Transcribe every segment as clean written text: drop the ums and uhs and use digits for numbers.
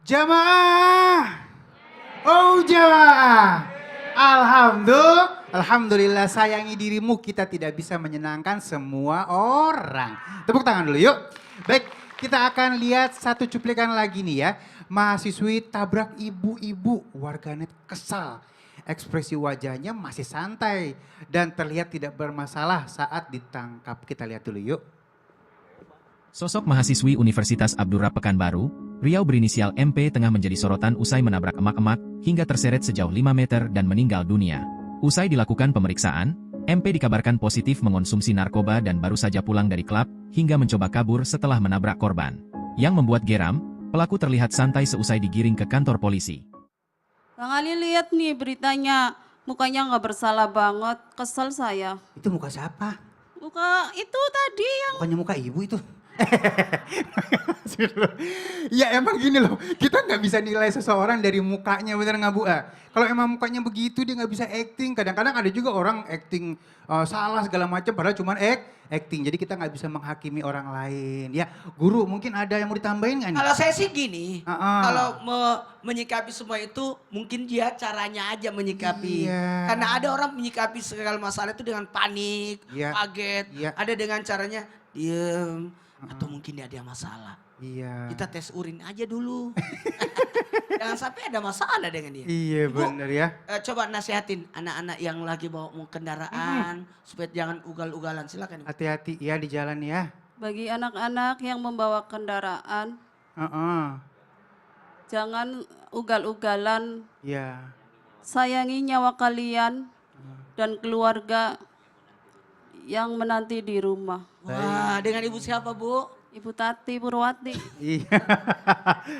Jamaah, oh jamaah. Alhamdulillah sayangi dirimu, kita tidak bisa menyenangkan semua orang. Tepuk tangan dulu yuk. Baik, kita akan lihat satu cuplikan lagi nih ya. Mahasiswi tabrak ibu-ibu, warganet kesal. Ekspresi wajahnya masih santai dan terlihat tidak bermasalah saat ditangkap. Kita lihat dulu yuk. Sosok mahasiswi Universitas Abdurrahman Pekanbaru, Riau berinisial MP tengah menjadi sorotan usai menabrak emak-emak hingga terseret sejauh 5 meter dan meninggal dunia. Usai dilakukan pemeriksaan, MP dikabarkan positif mengonsumsi narkoba dan baru saja pulang dari klub hingga mencoba kabur setelah menabrak korban. Yang membuat geram, pelaku terlihat santai seusai digiring ke kantor polisi. Bang Ali lihat nih beritanya, mukanya nggak bersalah banget, kesel saya. Itu muka siapa? Muka itu tadi yang... Bukannya muka ibu itu? Ya emang gini loh, kita nggak bisa nilai seseorang dari mukanya, bener nggak Bu? Kalau emang mukanya begitu dia nggak bisa acting. Kadang-kadang ada juga orang acting salah segala macam padahal cuma acting. Jadi kita nggak bisa menghakimi orang lain. Ya guru mungkin ada yang mau ditambahin nggak nih? Kalau saya sih gini, kalau menyikapi semua itu mungkin dia caranya aja menyikapi. Iya. Karena ada orang menyikapi segala masalah itu dengan panik, Iya. kaget. Iya. Ada dengan caranya diem, atau mungkin dia ada masalah. Iya. Kita tes urin aja dulu. Jangan sampai ada masalah dengan dia. Iya Ibu, bener ya. coba nasihatin anak-anak yang lagi bawa kendaraan supaya jangan ugal-ugalan. Silakan. Ibu. Hati-hati ya di jalan ya. Bagi anak-anak yang membawa kendaraan, jangan ugal-ugalan, Iya. sayangi nyawa kalian dan keluarga yang menanti di rumah. Wah, dengan ibu siapa Bu? Ibu Tati Purwati. Iya.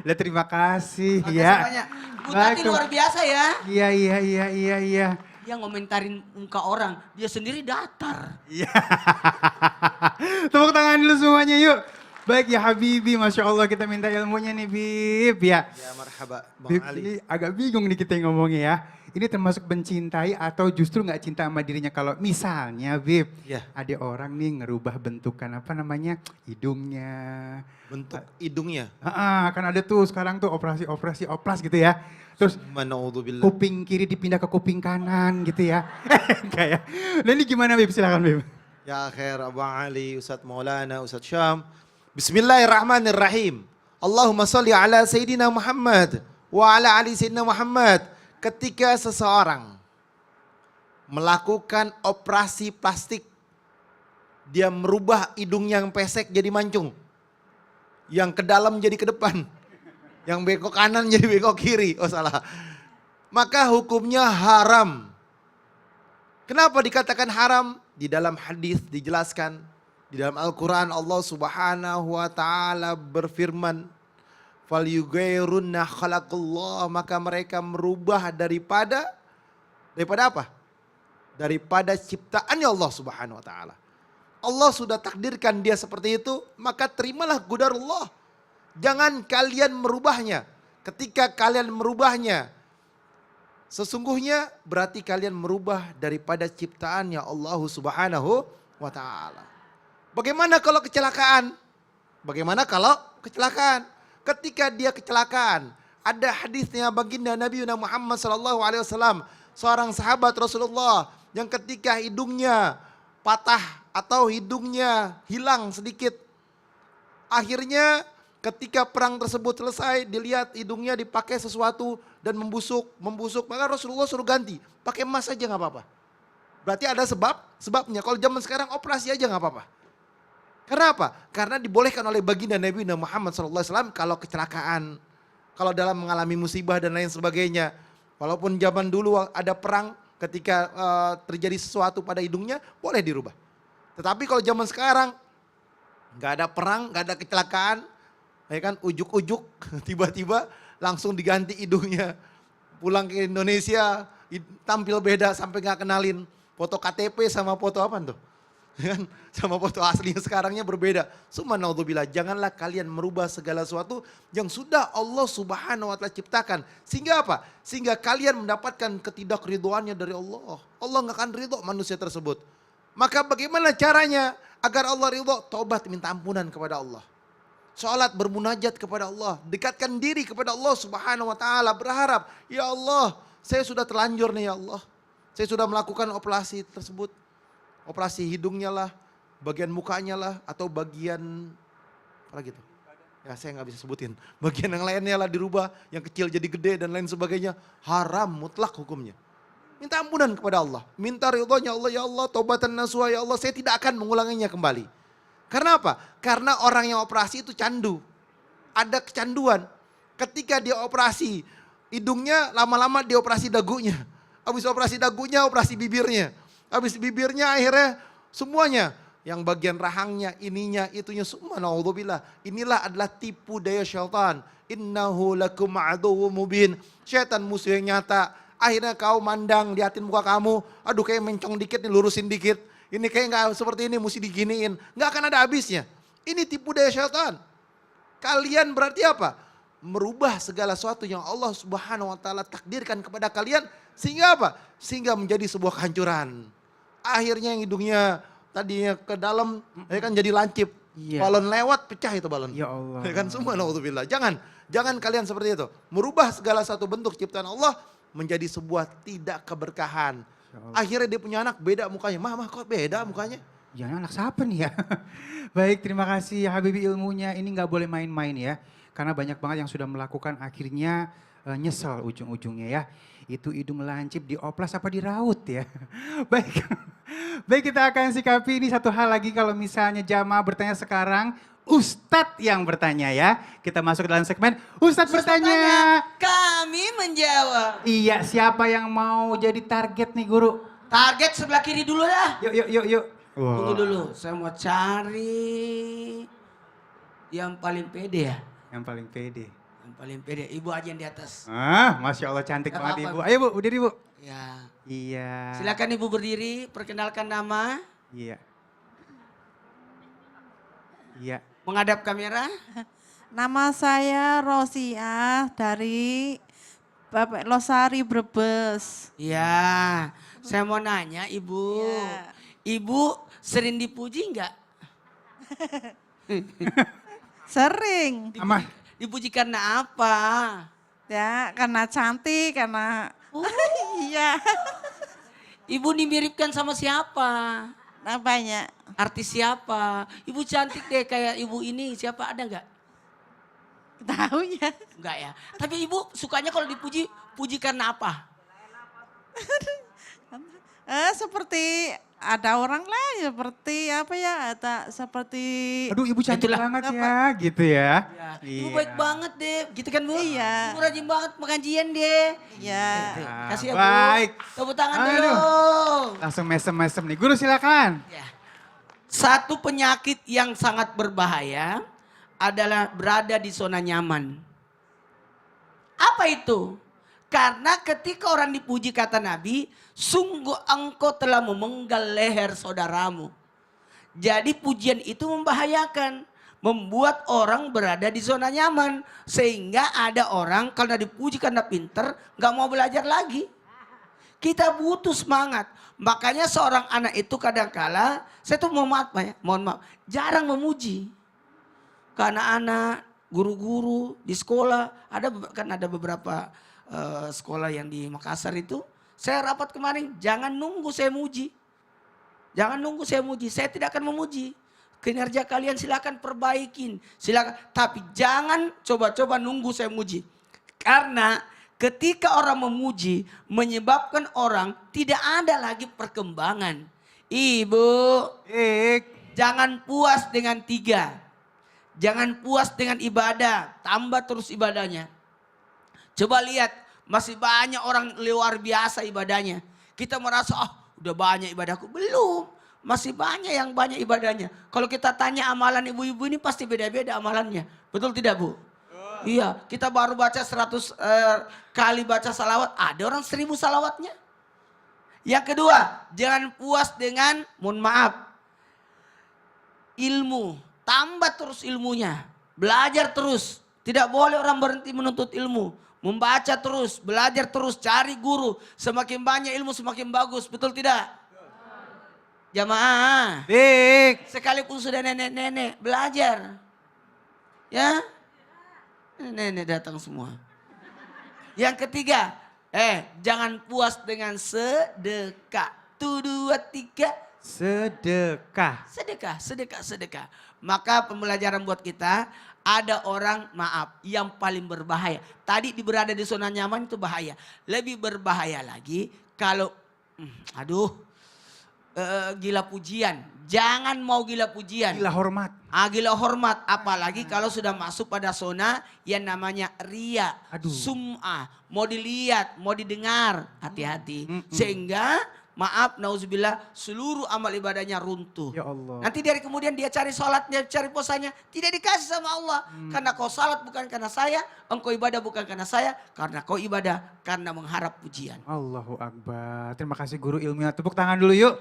Lah terima kasih Makasih ya. banyak. Bu Tati Baik, luar biasa ya. Iya. Dia ngomentarin muka orang, dia sendiri datar. Iya. Tepuk tangan dulu semuanya yuk. Baik ya Habibi, Masya Allah kita minta ilmunya nih Bib ya. Ya marhaba Bang Bib Ali. ini agak bingung nih kita ngomongnya ya. Ini termasuk mencintai atau justru nggak cinta sama dirinya kalau misalnya Bib. Ya. Ada orang nih ngerubah bentukan apa namanya hidungnya. Bentuk hidungnya. Kan ada tuh sekarang tuh operasi oplas gitu ya. Terus Manaudzubillah. kuping kiri dipindah ke kuping kanan gitu ya. Enggak ya. Nah ini gimana Bib? Silakan Bib. Ya khair Abang Ali, Ustadz Maulana, Ustadz Syam. Bismillahirrahmanirrahim. Allahumma salli ala Sayyidina Muhammad wa ala ali Sayyidina Muhammad. Ketika seseorang melakukan operasi plastik, dia merubah hidung yang pesek jadi mancung. Yang ke dalam jadi ke depan. Yang bengkok kanan jadi bengkok kiri. Oh salah. Maka hukumnya haram. Kenapa dikatakan haram? Di dalam hadis dijelaskan. Di dalam Al-Quran Allah subhanahu wa ta'ala berfirman. Falyughayrunna khalaqallah, maka mereka merubah daripada apa? Daripada ciptaannya Allah subhanahu wa ta'ala. Allah sudah takdirkan dia seperti itu, maka terimalah qadarullah. Jangan kalian merubahnya. Ketika kalian merubahnya, sesungguhnya berarti kalian merubah daripada ciptaannya Allah subhanahu wa ta'ala. Bagaimana kalau kecelakaan? Ketika dia kecelakaan, ada hadisnya baginda Nabi Muhammad SAW, seorang sahabat Rasulullah yang ketika hidungnya patah atau hidungnya hilang sedikit. Akhirnya ketika perang tersebut selesai, dilihat hidungnya dipakai sesuatu dan membusuk. Maka Rasulullah suruh ganti, pakai emas aja nggak apa-apa. Berarti ada sebabnya. Kalau zaman sekarang operasi aja nggak apa-apa. Kenapa? Karena dibolehkan oleh baginda Nabi Muhammad SAW kalau kecelakaan, kalau dalam mengalami musibah dan lain sebagainya. Walaupun zaman dulu ada perang, ketika terjadi sesuatu pada hidungnya, boleh dirubah. Tetapi kalau zaman sekarang, nggak ada perang, nggak ada kecelakaan, ya kan ujuk-ujuk tiba-tiba langsung diganti hidungnya. Pulang ke Indonesia, tampil beda sampai nggak kenalin. Foto KTP sama foto apa tuh? Kan sama foto aslinya sekarangnya berbeda. Subhanallah, janganlah kalian merubah segala sesuatu yang sudah Allah subhanahu wa ta'ala ciptakan. Sehingga apa? Sehingga kalian mendapatkan ketidakridhoannya dari Allah. Allah nggak akan ridho manusia tersebut. Maka bagaimana caranya agar Allah ridho? Taubat, minta ampunan kepada Allah. Sholat bermunajat kepada Allah. Dekatkan diri kepada Allah subhanahu wa ta'ala. Berharap, ya Allah saya sudah terlanjur nih ya Allah. Saya sudah melakukan operasi tersebut. Operasi hidungnya lah, bagian mukanya lah, atau bagian apa lagi tuh? Ya saya nggak bisa sebutin. Bagian yang lainnya lah dirubah, yang kecil jadi gede dan lain sebagainya. Haram mutlak hukumnya. Minta ampunan kepada Allah. Minta ridhonya Allah, ya Allah taubatan nasuha ya Allah. Saya tidak akan mengulanginya kembali. Karena apa? Karena orang yang operasi itu candu. Ada kecanduan. Ketika dia operasi hidungnya, lama-lama dia operasi dagunya. Habis operasi dagunya, operasi bibirnya. Habis bibirnya akhirnya semuanya. Yang bagian rahangnya, ininya, itunya semua. Na'udzubillah. Inilah adalah tipu daya syaitan. Innahu lakum aduwwum mubin. Syaitan musuh yang nyata. Akhirnya kau mandang, liatin muka kamu. Aduh kayak mencong dikit nih, lurusin dikit. Ini kayak nggak seperti ini, mesti diginiin. Nggak akan ada habisnya. Ini tipu daya syaitan. Kalian berarti apa? Merubah segala sesuatu yang Allah subhanahu wa ta'ala takdirkan kepada kalian. Sehingga apa? Sehingga menjadi sebuah kehancuran. Akhirnya yang hidungnya tadinya ke dalam, ya kan jadi lancip. Iya. Balon lewat, pecah itu balon. Ya Allah. Ya kan semua na'udzubillah. Jangan kalian seperti itu. Merubah segala satu bentuk ciptaan Allah menjadi sebuah tidak keberkahan. Akhirnya dia punya anak beda mukanya. Mah kok beda mukanya? Ya anak siapa nih ya? Baik, terima kasih ya Habibi ilmunya. Ini nggak boleh main-main ya. Karena banyak banget yang sudah melakukan akhirnya nyesel ujung-ujungnya ya. Itu hidung lancip dioplas apa diraut ya. Baik, baik kita akan sikapi ini satu hal lagi kalau misalnya jamaah bertanya sekarang. Ustadz yang bertanya ya. Kita masuk ke dalam segmen Ustadz bertanya. Kami menjawab. Iya, siapa yang mau jadi target nih guru? Target sebelah kiri dulu dah. Yuk. Tunggu dulu, saya mau cari yang paling pede ya. Yang paling pede. Yang paling pede, ibu aja yang di atas. Masya Allah cantik Gak banget apa-apa. ibu. Ayo bu, berdiri bu. Ya. Iya. Silakan ibu berdiri, perkenalkan nama, Iya. Iya. menghadap kamera. Nama saya Rosiah dari Bapak Losari Brebes. Ya, saya mau nanya ibu. Iya. Ibu sering dipuji enggak? Sering. Aman. Dipuji karena apa? Ya, karena cantik, karena iya. Ibu dimiripkan sama siapa? Nah, banyak. Artis siapa? Ibu cantik deh kayak ibu ini. Siapa ada enggak? Tahu ya. Enggak ya. Tapi ibu sukanya kalau dipuji, puji karena apa? Seperti ada orang lain seperti apa ya? Ada seperti Aduh ibu cantik Itulah. banget ya gitu ya. Ya, Iya. ibu baik banget deh. Gitu kan bu? Iya. Ibu rajin banget pengajian deh. ya. Gitu. Ah, Kasih ya bu. baik. Tepuk tangan Aduh. dulu. Langsung mesem-mesem nih. Guru silakan. Ya. Satu penyakit yang sangat berbahaya adalah berada di zona nyaman. Apa itu? Karena ketika orang dipuji kata Nabi, sungguh engkau telah memenggal leher saudaramu. Jadi pujian itu membahayakan. Membuat orang berada di zona nyaman. Sehingga ada orang karena dipuji karena pinter, gak mau belajar lagi. Kita butuh semangat. Makanya seorang anak itu kadangkala, saya tuh mohon maaf, jarang memuji. Karena anak, guru-guru di sekolah, ada beberapa sekolah yang di Makassar itu, saya rapat kemarin, jangan nunggu saya muji. Jangan nunggu saya muji, saya tidak akan memuji. Kinerja kalian silakan perbaikin, silakan. Tapi jangan coba-coba nunggu saya muji. Karena ketika orang memuji, menyebabkan orang tidak ada lagi perkembangan. Ibu, jangan puas dengan 3. Jangan puas dengan ibadah, tambah terus ibadahnya. Coba lihat, masih banyak orang luar biasa ibadahnya. Kita merasa, udah banyak ibadahku. Belum, masih banyak yang banyak ibadahnya. Kalau kita tanya amalan ibu-ibu ini pasti beda-beda amalannya. Betul tidak Bu? Iya, kita baru baca 100 kali baca salawat, ada orang 1000 salawatnya. Yang kedua, jangan puas dengan, mohon maaf, ilmu. Tambah terus ilmunya, belajar terus. Tidak boleh orang berhenti menuntut ilmu. Membaca terus, belajar terus, cari guru. Semakin banyak ilmu semakin bagus, betul tidak? Jamaah, Dik. sekalipun sudah nenek-nenek, belajar. Ya, nenek datang semua. Yang ketiga, jangan puas dengan sedekah. 1, 2, 3. Sedekah. Sedekah, sedekah, sedekah. Maka pembelajaran buat kita, ada orang maaf yang paling berbahaya. Tadi berada di zona nyaman itu bahaya. Lebih berbahaya lagi kalau, gila pujian. Jangan mau gila pujian. Gila hormat. Gila hormat. Apalagi kalau sudah masuk pada zona yang namanya ria, sum'ah. Mau dilihat, mau didengar. Hati-hati. Sehingga maaf, nauzubillah, seluruh amal ibadahnya runtuh. Ya Allah. Nanti dari kemudian dia cari sholatnya, cari puasanya, tidak dikasih sama Allah. Karena kau salat bukan karena saya, engkau ibadah bukan karena saya, karena kau ibadah karena mengharap pujian. Allahu Akbar. Terima kasih guru ilmiah. Tepuk tangan dulu yuk.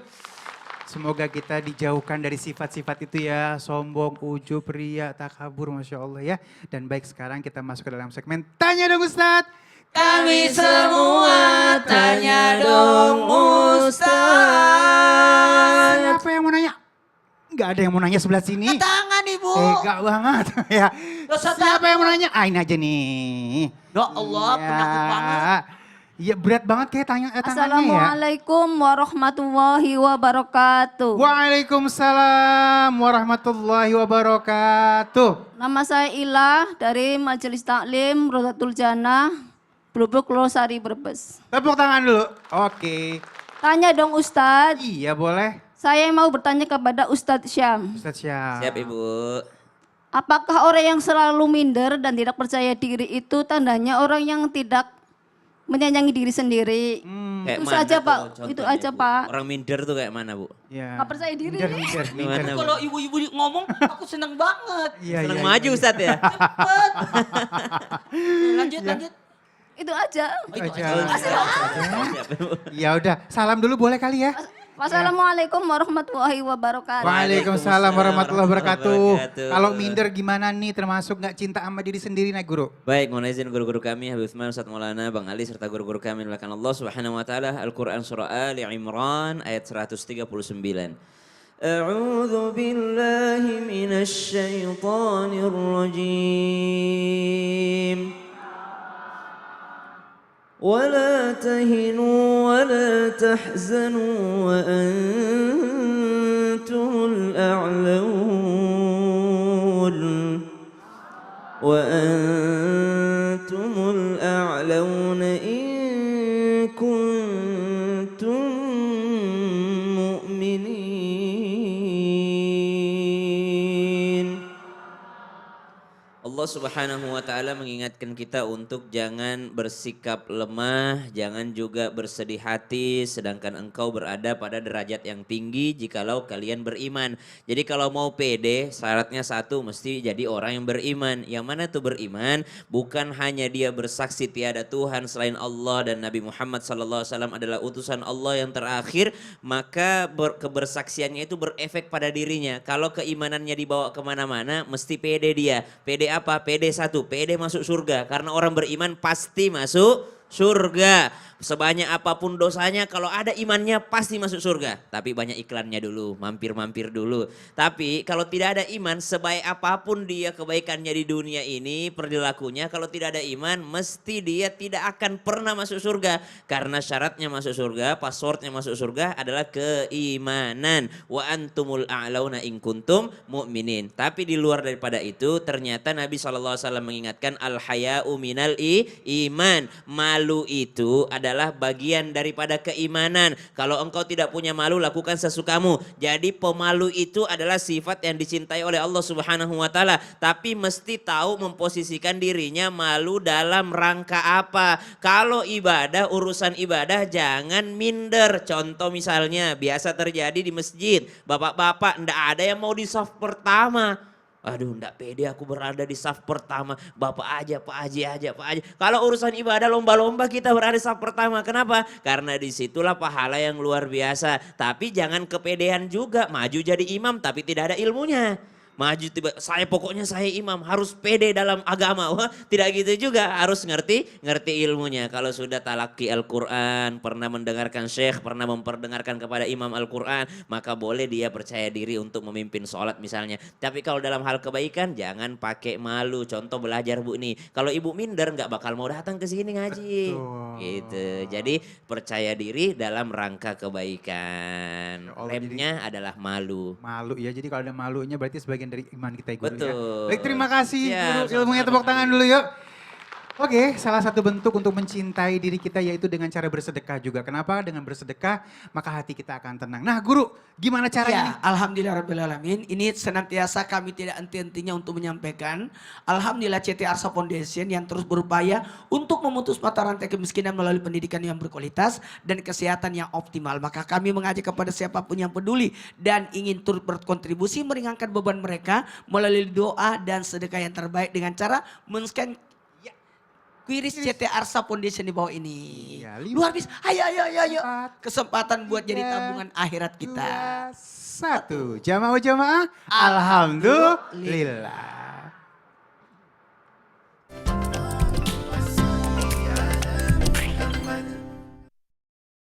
Semoga kita dijauhkan dari sifat-sifat itu ya. Sombong, ujub, ria, takabur, Masya Allah ya. Dan baik, sekarang kita masuk ke dalam segmen Tanya Dong Ustadz. Kami semua tanya dong Ustaz. Siapa yang mau nanya? Enggak ada yang mau nanya sebelah sini. Tangan ibu. Tega banget ya. Dosa Siapa yang mau takut. nanya? Ini aja nih. Ya Allah, penakut banget. Iya berat banget kayak tangannya ya. Assalamualaikum warahmatullahi wabarakatuh. Waalaikumsalam warahmatullahi wabarakatuh. Nama saya Ilah dari Majelis Taklim Rodatul Jannah, Blubuk Losari Brebes. Tepuk tangan dulu. Oke. Tanya dong Ustadz. Iya boleh. Saya mau bertanya kepada Ustadz Syam. Ustadz Syam. Siap Ibu. Apakah orang yang selalu minder dan tidak percaya diri itu tandanya orang yang tidak menyayangi diri sendiri? Kayak Itu mana saja tuh Pak, contohnya, itu Bu? aja Pak. Orang minder tuh kayak mana Bu? Ya. Nggak percaya diri Minder, nih. minder, Gimana, minder. Bu? Kalau ibu-ibu ngomong, aku senang banget. Iya, Senang iya, maju iya. Ustadz ya? Cepet. Lanjut, lanjut. Itu aja. Itu aja. Siap, Bu. Ya udah, salam dulu boleh kali ya. Wassalamualaikum warahmatullahi wabarakatuh. Waalaikumsalam warahmatullahi wabarakatuh. wabarakatuh. Kalau minder gimana nih, termasuk nggak cinta sama diri sendiri nih guru? Baik, mohon izin guru-guru kami, Habib Utsman, Ustadz Maulana, Bang Ali, serta guru-guru kami dimuliakan Allah Subhanahu wa taala. Al-Qur'an surah Ali Imran ayat 139. A'udzu billahi minasy syaithanir rajim. ولا تهنوا ولا تحزنوا وأنتم الأعلون إن كنتم مؤمنين. Allah Subhanahu wa taala mengingatkan kita untuk jangan bersikap lemah, jangan juga bersedih hati sedangkan engkau berada pada derajat yang tinggi jikalau kalian beriman. Jadi kalau mau pede syaratnya satu, mesti jadi orang yang beriman. Yang mana tuh beriman? Bukan hanya dia bersaksi tiada Tuhan selain Allah dan Nabi Muhammad SAW adalah utusan Allah yang terakhir, maka kebersaksiannya itu berefek pada dirinya. Kalau keimanannya dibawa kemana-mana mesti pede dia. Pede apa? PD 1, PD masuk surga. Karena orang beriman pasti masuk surga. Sebanyak apapun dosanya, kalau ada imannya pasti masuk surga. Tapi banyak iklannya dulu, mampir-mampir dulu. Tapi kalau tidak ada iman, sebaik apapun dia kebaikannya di dunia ini, perilakunya, kalau tidak ada iman, mesti dia tidak akan pernah masuk surga. Karena syaratnya masuk surga, passwordnya masuk surga adalah keimanan. Wa antumul a'launa in kuntum mu'minin. Tapi di luar daripada itu, ternyata Nabi SAW mengingatkan al-haya'u minal iman. Malu itu adalah bagian daripada keimanan. Kalau engkau tidak punya malu, lakukan sesukamu. Jadi pemalu itu adalah sifat yang dicintai oleh Allah Subhanahu wa taala, tapi mesti tahu memposisikan dirinya malu dalam rangka apa. Kalau ibadah, urusan ibadah jangan minder. Contoh misalnya biasa terjadi di masjid, bapak-bapak ndak ada yang mau di saf pertama. Aduh, ndak pede aku berada di saf pertama. Bapak aja, Pak Haji aja, Pak Haji. Kalau urusan ibadah lomba-lomba kita berada di saf pertama. Kenapa? Karena disitulah pahala yang luar biasa. Tapi jangan kepedean juga. Maju jadi imam tapi tidak ada ilmunya. maju tiba pokoknya saya imam harus pede dalam agama. Wah, tidak gitu juga, harus ngerti ilmunya. Kalau sudah talaki Al-Qur'an, pernah mendengarkan syekh, pernah memperdengarkan kepada imam Al-Qur'an, maka boleh dia percaya diri untuk memimpin sholat misalnya. Tapi kalau dalam hal kebaikan jangan pakai malu. Contoh belajar Bu nih, kalau ibu minder nggak bakal mau datang ke sini ngaji. Betul. Gitu. Jadi percaya diri dalam rangka kebaikan. Ya Allah, Remnya adalah malu. Malu ya, jadi kalau ada malunya berarti sebagian dari iman kita ya Guru ya. Betul. Baik, terima kasih Siap, Guru, ilmunya, sama-sama, tepuk tangan dulu yuk. Oke, salah satu bentuk untuk mencintai diri kita yaitu dengan cara bersedekah juga. Kenapa? Dengan bersedekah maka hati kita akan tenang. Nah Guru, gimana caranya nih? Ya, Alhamdulillahirrahmanirrahim. Ini senantiasa kami tidak henti-hentinya untuk menyampaikan. Alhamdulillah CT Arsa Foundation yang terus berupaya untuk memutus mata rantai kemiskinan melalui pendidikan yang berkualitas dan kesehatan yang optimal. Maka kami mengajak kepada siapapun yang peduli dan ingin turut berkontribusi meringankan beban mereka melalui doa dan sedekah yang terbaik dengan cara men-scan Quiris CT Arsa Foundation di bawah ini. Iya, 5, Luar biasa. Ayo. 4, Kesempatan buat jadi 3, tabungan akhirat kita. 2, 1. Jamaah. Alhamdulillah.